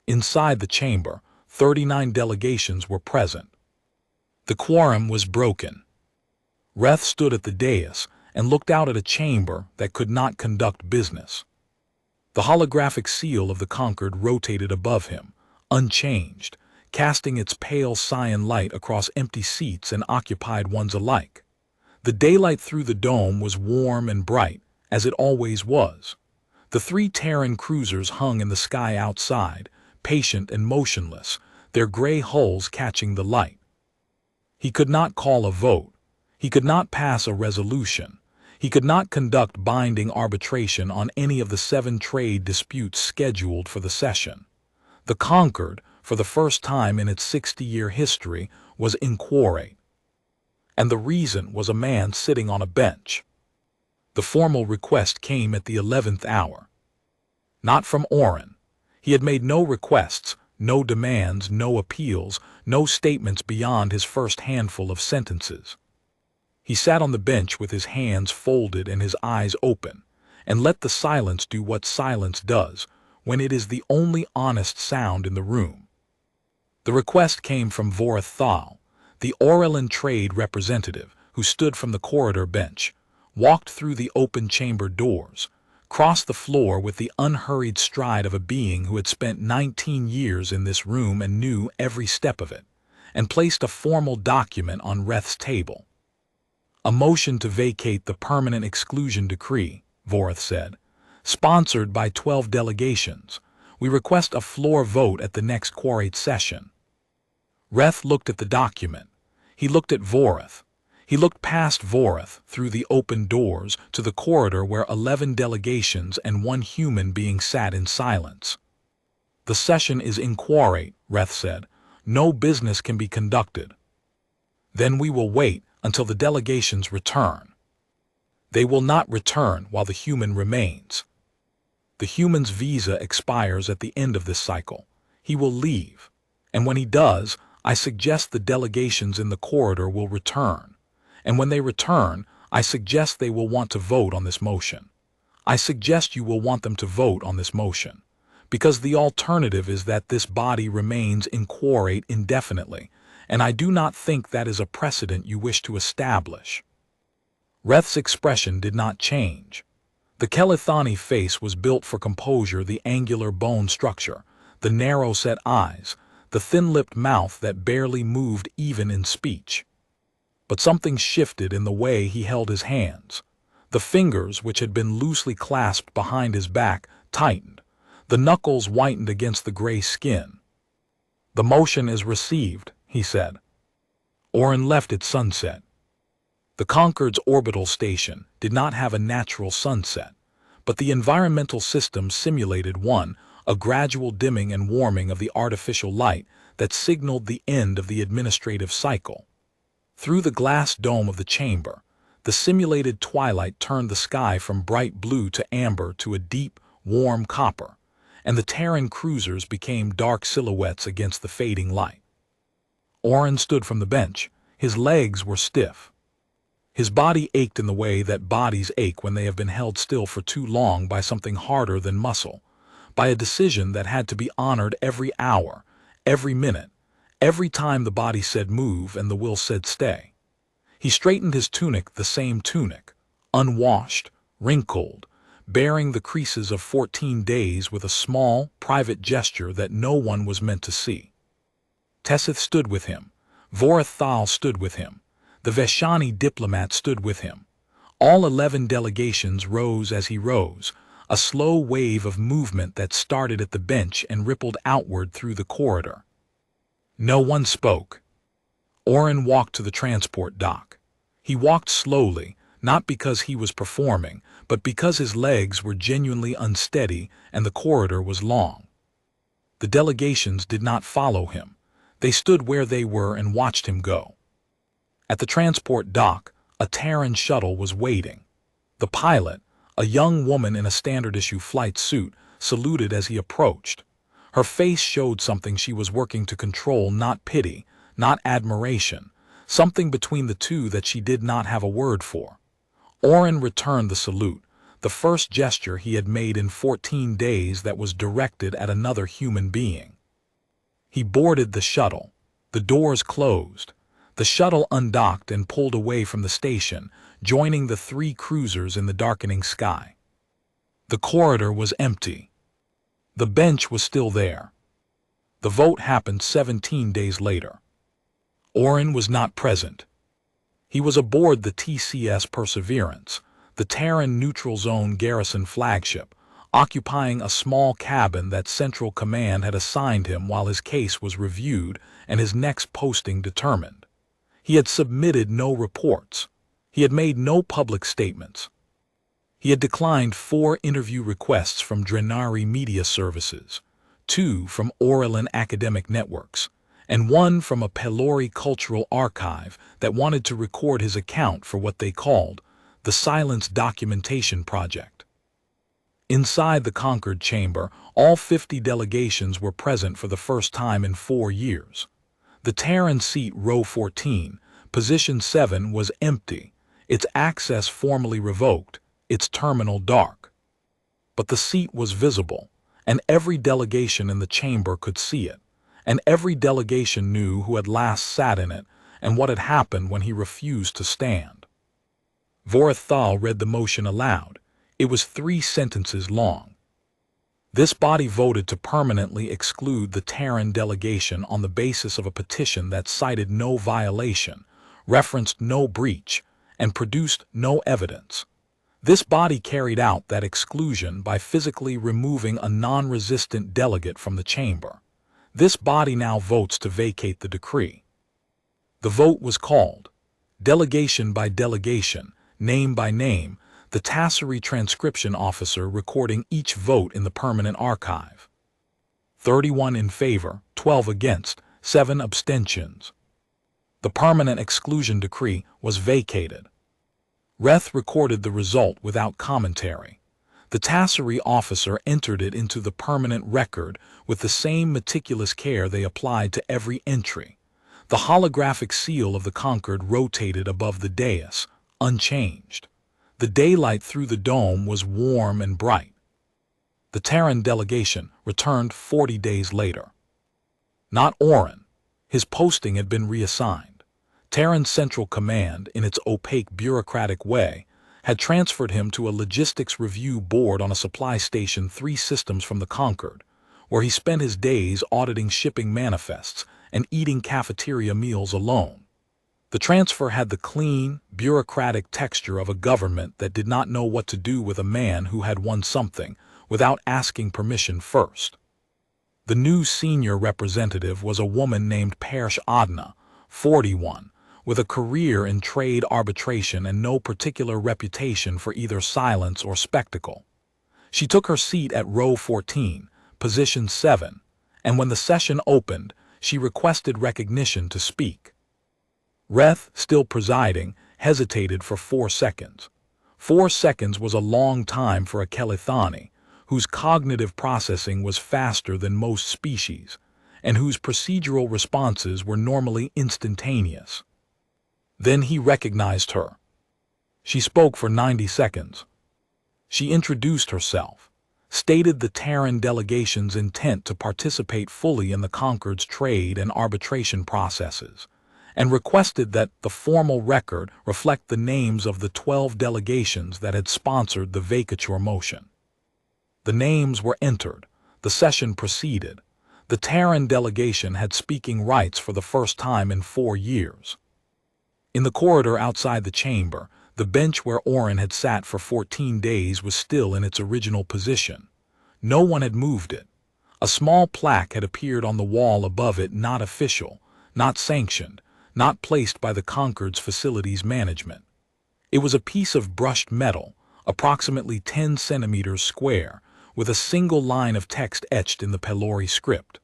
Inside the chamber, 39 delegations were present. The quorum was broken. Reth stood at the dais and looked out at a chamber that could not conduct business. The holographic seal of the Concord rotated above him, unchanged, casting its pale cyan light across empty seats and occupied ones alike. The daylight through the dome was warm and bright, as it always was. The 3 Terran cruisers hung in the sky outside, patient and motionless, their gray hulls catching the light. He could not call a vote. He could not pass a resolution. He could not conduct binding arbitration on any of the 7 trade disputes scheduled for the session. The Concord, for the first time in its 60-year history, was inquorate. And the reason was a man sitting on a bench. The formal request came at the 11th hour. Not from Oren. He had made no requests, no demands, no appeals, no statements beyond his first handful of sentences. He sat on the bench with his hands folded and his eyes open, and let the silence do what silence does when it is the only honest sound in the room. The request came from Vorith Thal, the Orelin trade representative who stood from the corridor bench, walked through the open chamber doors, crossed the floor with the unhurried stride of a being who had spent 19 years in this room and knew every step of it, and placed a formal document on Reth's table. A motion to vacate the permanent exclusion decree, Vorath said. Sponsored by 12 delegations. We request a floor vote at the next quorate session. Reth looked at the document. He looked at Vorath. He looked past Vorath, through the open doors, to the corridor where 11 delegations and 1 human being sat in silence. The session is in quorate, Reth said. No business can be conducted. Then we will wait until the delegations return. They will not return while the human remains. The human's visa expires at the end of this cycle. He will leave. And when he does, I suggest the delegations in the corridor will return. And when they return, I suggest they will want to vote on this motion. I suggest you will want them to vote on this motion. Because the alternative is that this body remains in quorate indefinitely, and I do not think that is a precedent you wish to establish. Reth's expression did not change. The Kelithani face was built for composure, the angular bone structure, the narrow-set eyes, the thin-lipped mouth that barely moved even in speech. But something shifted in the way he held his hands. The fingers, which had been loosely clasped behind his back, tightened. The knuckles whitened against the gray skin. The motion is received, he said. Orin left at sunset. The Concord's orbital station did not have a natural sunset, but the environmental system simulated one, a gradual dimming and warming of the artificial light that signaled the end of the administrative cycle. Through the glass dome of the chamber, the simulated twilight turned the sky from bright blue to amber to a deep, warm copper, and the Terran cruisers became dark silhouettes against the fading light. Orin stood from the bench. His legs were stiff. His body ached in the way that bodies ache when they have been held still for too long by something harder than muscle, by a decision that had to be honored every hour, every minute, every time the body said move and the will said stay. He straightened his tunic, the same tunic, unwashed, wrinkled, bearing the creases of 14 days with a small, private gesture that no one was meant to see. Tessith stood with him. Vorath Thal stood with him. The Veshani diplomat stood with him. All 11 delegations rose as he rose, a slow wave of movement that started at the bench and rippled outward through the corridor. No one spoke. Orin walked to the transport dock. He walked slowly, not because he was performing, but because his legs were genuinely unsteady and the corridor was long. The delegations did not follow him. They stood where they were and watched him go. At the transport dock, a Terran shuttle was waiting. The pilot, a young woman in a standard-issue flight suit, saluted as he approached. Her face showed something she was working to control, not pity, not admiration, something between the two that she did not have a word for. Orin returned the salute, the first gesture he had made in 14 days that was directed at another human being. He boarded the shuttle. The doors closed. The shuttle undocked and pulled away from the station, joining the 3 cruisers in the darkening sky. The corridor was empty. The bench was still there. The vote happened 17 days later. Orin was not present. He was aboard the TCS Perseverance, the Terran Neutral Zone garrison flagship, occupying a small cabin that Central Command had assigned him while his case was reviewed and his next posting determined. He had submitted no reports. He had made no public statements. He had declined 4 interview requests from Drenari Media Services, 2 from Oralin Academic Networks, and 1 from a Pelori cultural archive that wanted to record his account for what they called the Silence Documentation Project. Inside the Concord chamber, all 50 delegations were present for the first time in 4 years. The Terran seat, row 14, position 7, was empty, its access formally revoked, its terminal dark. But the seat was visible, and every delegation in the chamber could see it, and every delegation knew who had last sat in it and what had happened when he refused to stand. Vorath Thal read the motion aloud. It was 3 sentences long. This body voted to permanently exclude the Terran delegation on the basis of a petition that cited no violation, referenced no breach, and produced no evidence. This body carried out that exclusion by physically removing a non-resistant delegate from the chamber. This body now votes to vacate the decree. The vote was called. Delegation by delegation, name by name, the Tassery transcription officer recording each vote in the permanent archive. 31 in favor, 12 against, 7 abstentions. The permanent exclusion decree was vacated. Reth recorded the result without commentary. The Tassery officer entered it into the permanent record with the same meticulous care they applied to every entry. The holographic seal of the conquered rotated above the dais, unchanged. The daylight through the dome was warm and bright. The Terran delegation returned 40 days later. Not Orin. His posting had been reassigned. Terran Central Command, in its opaque bureaucratic way, had transferred him to a logistics review board on a supply station 3 systems from the Concord, where he spent his days auditing shipping manifests and eating cafeteria meals alone. The transfer had the clean, bureaucratic texture of a government that did not know what to do with a man who had won something without asking permission first. The new senior representative was a woman named Persh Adna, 41, with a career in trade arbitration and no particular reputation for either silence or spectacle. She took her seat at row 14, position 7, and when the session opened, she requested recognition to speak. Reth, still presiding, hesitated for 4 seconds. 4 seconds was a long time for a Kelithani, whose cognitive processing was faster than most species, and whose procedural responses were normally instantaneous. Then he recognized her. She spoke for 90 seconds. She introduced herself, stated the Terran delegation's intent to participate fully in the Concord's trade and arbitration processes, and requested that the formal record reflect the names of the 12 delegations that had sponsored the vacature motion. The names were entered. The session proceeded. The Terran delegation had speaking rights for the first time in 4 years. In the corridor outside the chamber, the bench where Orin had sat for 14 days was still in its original position. No one had moved it. A small plaque had appeared on the wall above it, not official, not sanctioned, not placed by the Concord's facilities management. It was a piece of brushed metal, approximately 10 centimeters square, with a single line of text etched in the Pelori script.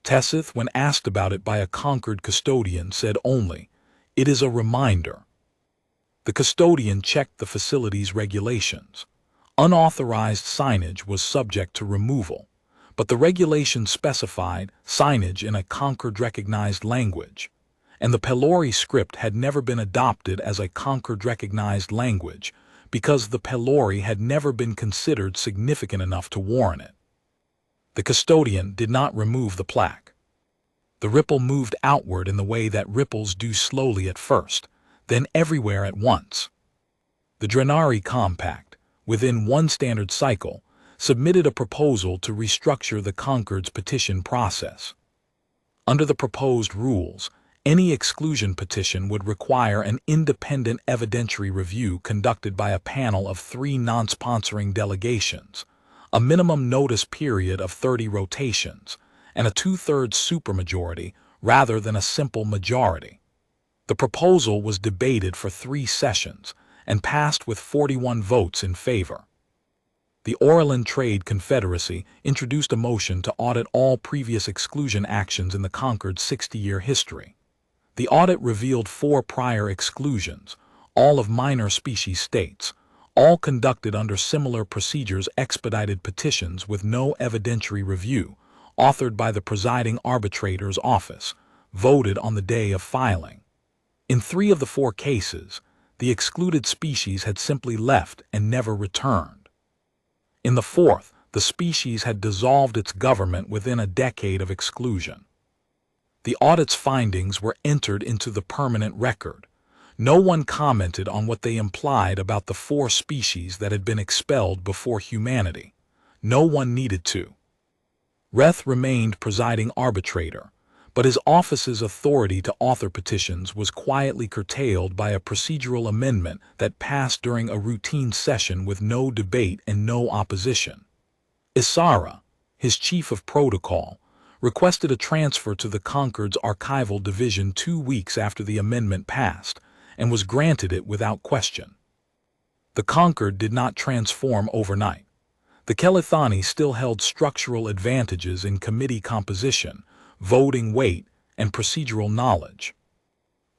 Tessith, when asked about it by a Concord custodian, said only, "It is a reminder." The custodian checked the facility's regulations. Unauthorized signage was subject to removal, but the regulations specified signage in a Concord-recognized language, and the Pelori script had never been adopted as a Concord-recognized language because the Pelori had never been considered significant enough to warrant it. The custodian did not remove the plaque. The ripple moved outward in the way that ripples do, slowly at first, then everywhere at once. The Drenari Compact, within one standard cycle, submitted a proposal to restructure the Concord's petition process. Under the proposed rules, any exclusion petition would require an independent evidentiary review conducted by a panel of 3 non-sponsoring delegations, a minimum notice period of 30 rotations, and a 2/3 supermajority rather than a simple majority. The proposal was debated for 3 sessions and passed with 41 votes in favor. The Orlin Trade Confederacy introduced a motion to audit all previous exclusion actions in the Concord's 60-year history. The audit revealed 4 prior exclusions, all of minor species states, all conducted under similar procedures: expedited petitions with no evidentiary review, authored by the presiding arbitrator's office, voted on the day of filing. In 3 of the 4 cases, the excluded species had simply left and never returned. In the 4th, the species had dissolved its government within a decade of exclusion. The audit's findings were entered into the permanent record. No one commented on what they implied about the 4 species that had been expelled before humanity. No one needed to. Reth remained presiding arbitrator, but his office's authority to author petitions was quietly curtailed by a procedural amendment that passed during a routine session with no debate and no opposition. Isara, his chief of protocol, requested a transfer to the Concord's archival division 2 weeks after the amendment passed, and was granted it without question. The Concord did not transform overnight. The Kelithani still held structural advantages in committee composition, voting weight, and procedural knowledge.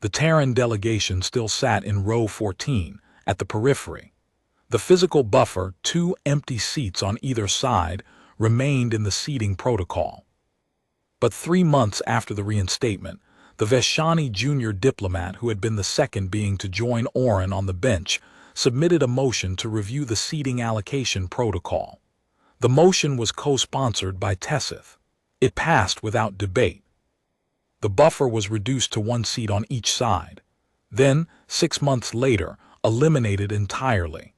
The Terran delegation still sat in row 14, at the periphery. The physical buffer, 2 empty seats on either side, remained in the seating protocol. But 3 months after the reinstatement, the Veshani junior diplomat, who had been the second being to join Oren on the bench, submitted a motion to review the seating allocation protocol. The motion was co-sponsored by Tessith. It passed without debate. The buffer was reduced to 1 seat on each side, then, 6 months later, eliminated entirely.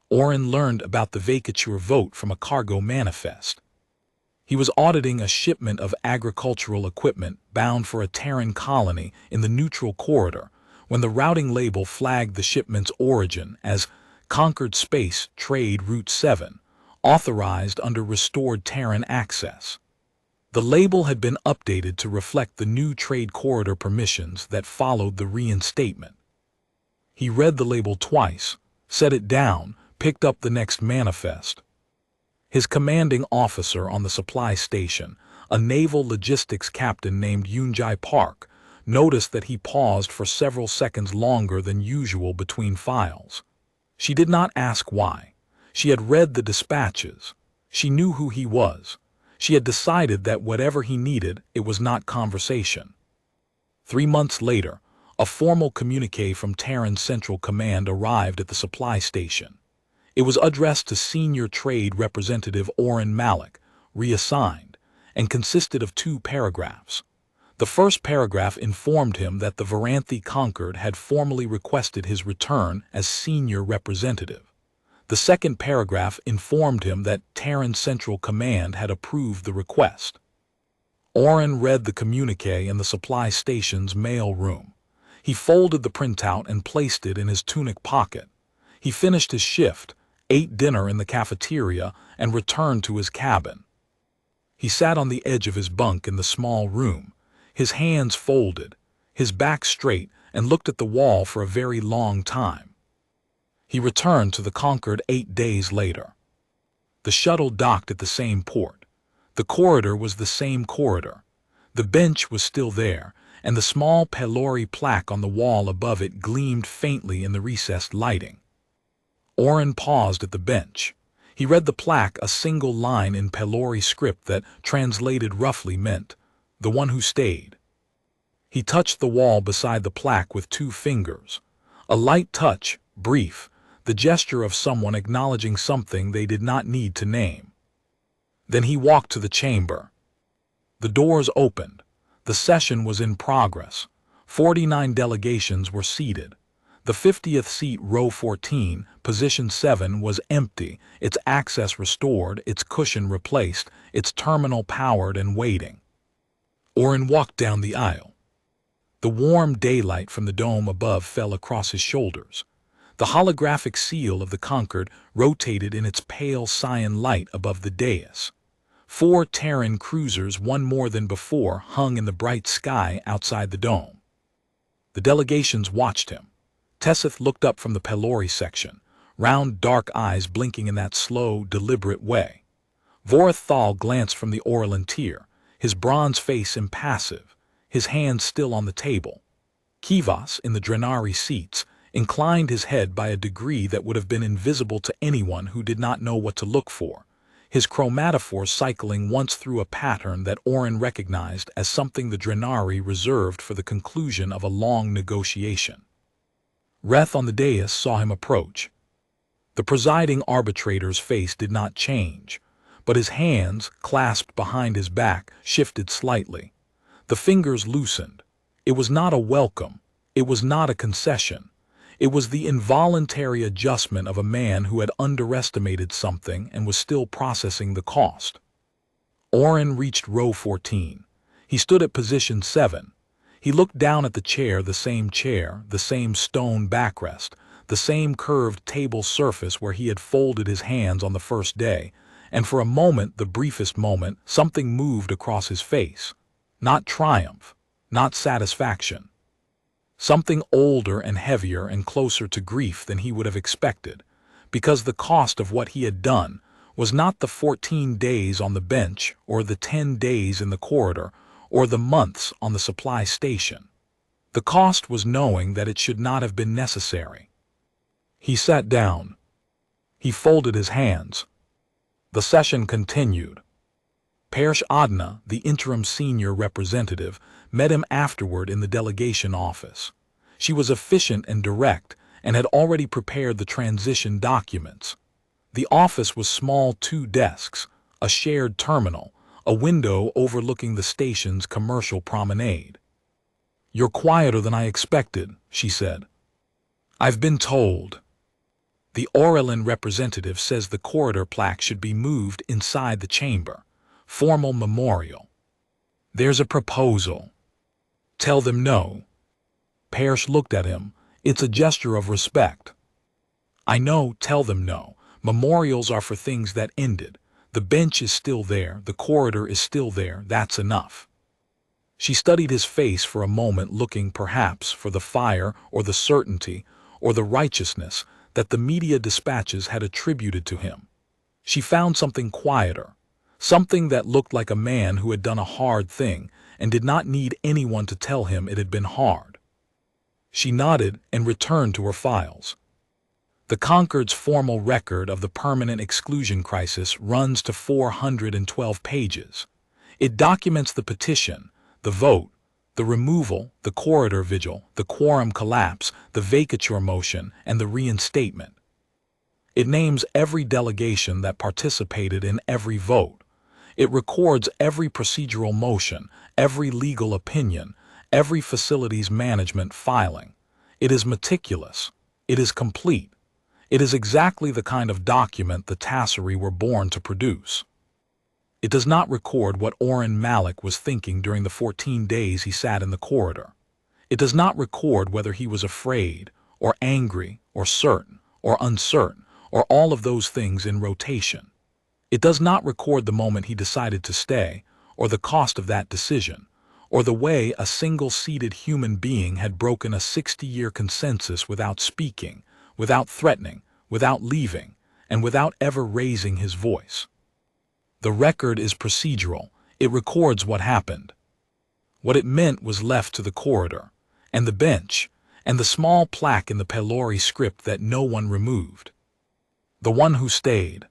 Oren learned about the vacature vote from a cargo manifest. He was auditing a shipment of agricultural equipment bound for a Terran colony in the neutral corridor when the routing label flagged the shipment's origin as Conquered Space Trade Route 7, authorized under restored Terran access. The label had been updated to reflect the new trade corridor permissions that followed the reinstatement. He read the label twice, set it down, picked up the next manifest. His commanding officer on the supply station, a naval logistics captain named Yunjai Park, noticed that he paused for several seconds longer than usual between files. She did not ask why. She had read the dispatches. She knew who he was. She had decided that whatever he needed, it was not conversation. 3 months later, a formal communique from Terran Central Command arrived at the supply station. It was addressed to Senior Trade Representative Oren Malik, reassigned, and consisted of 2 paragraphs. The first paragraph informed him that the Varanthi Concord had formally requested his return as Senior Representative. The second paragraph informed him that Terran Central Command had approved the request. Oren read the communique in the supply station's mail room. He folded the printout and placed it in his tunic pocket. He finished his shift, ate dinner in the cafeteria, and returned to his cabin. He sat on the edge of his bunk in the small room, his hands folded, his back straight, and looked at the wall for a very long time. He returned to the Concord 8 days later. The shuttle docked at the same port. The corridor was the same corridor. The bench was still there, and the small Pelori plaque on the wall above it gleamed faintly in the recessed lighting. Oren paused at the bench. He read the plaque, a single line in Pelori script that, translated roughly, meant, "The one who stayed." He touched the wall beside the plaque with 2 fingers. A light touch, brief, the gesture of someone acknowledging something they did not need to name. Then he walked to the chamber. The doors opened. The session was in progress. 49 delegations were seated. The 50th seat, row 14, position 7, was empty, its access restored, its cushion replaced, its terminal powered and waiting. Oren walked down the aisle. The warm daylight from the dome above fell across his shoulders. The holographic seal of the Concord rotated in its pale cyan light above the dais. 4 Terran cruisers, one more than before, hung in the bright sky outside the dome. The delegations watched him. Tessith looked up from the Pelori section, round dark eyes blinking in that slow, deliberate way. Vorith Thal glanced from the Orlantier, his bronze face impassive, his hands still on the table. Kivas, in the Drenari seats, inclined his head by a degree that would have been invisible to anyone who did not know what to look for, his chromatophore cycling once through a pattern that Oren recognized as something the Drenari reserved for the conclusion of a long negotiation. Reth on the dais saw him approach. The presiding arbitrator's face did not change, but his hands, clasped behind his back, shifted slightly. The fingers loosened. It was not a welcome. It was not a concession. It was the involuntary adjustment of a man who had underestimated something and was still processing the cost. Oren reached row 14. He stood at position 7. He looked down at the chair, the same stone backrest, the same curved table surface where he had folded his hands on the first day, and for a moment, the briefest moment, something moved across his face. Not triumph, not satisfaction. Something older and heavier and closer to grief than he would have expected, because the cost of what he had done was not the 14 days on the bench or the 10 days in the corridor or the months on the supply station. The cost was knowing that it should not have been necessary. He sat down. He folded his hands. The session continued. Parsh Adna, the interim senior representative, met him afterward in the delegation office. She was efficient and direct and had already prepared the transition documents. The office was small, 2 desks, a shared terminal, a window overlooking the station's commercial promenade. "You're quieter than I expected," she said. "I've been told." The Orelin representative says the corridor plaque should be moved inside the chamber. Formal memorial. "There's a proposal." "Tell them no." Parsh looked at him. "It's a gesture of respect." "I know, tell them no. Memorials are for things that ended. The bench is still there, the corridor is still there, that's enough." She studied his face for a moment, looking perhaps for the fire or the certainty or the righteousness that the media dispatches had attributed to him. She found something quieter, something that looked like a man who had done a hard thing and did not need anyone to tell him it had been hard. She nodded and returned to her files. The Concord's formal record of the permanent exclusion crisis runs to 412 pages. It documents the petition, the vote, the removal, the corridor vigil, the quorum collapse, the vacature motion, and the reinstatement. It names every delegation that participated in every vote. It records every procedural motion, every legal opinion, every facilities management filing. It is meticulous. It is complete. It is exactly the kind of document the Tassari were born to produce. It does not record what Oren Malik was thinking during the 14 days he sat in the corridor. It does not record whether he was afraid, or angry, or certain, or uncertain, or all of those things in rotation. It does not record the moment he decided to stay, or the cost of that decision, or the way a single-seated human being had broken a 60-year consensus without speaking, without threatening, without leaving, and without ever raising his voice. The record is procedural. It records what happened. What it meant was left to the corridor, and the bench, and the small plaque in the Pelori script that no one removed. The one who stayed,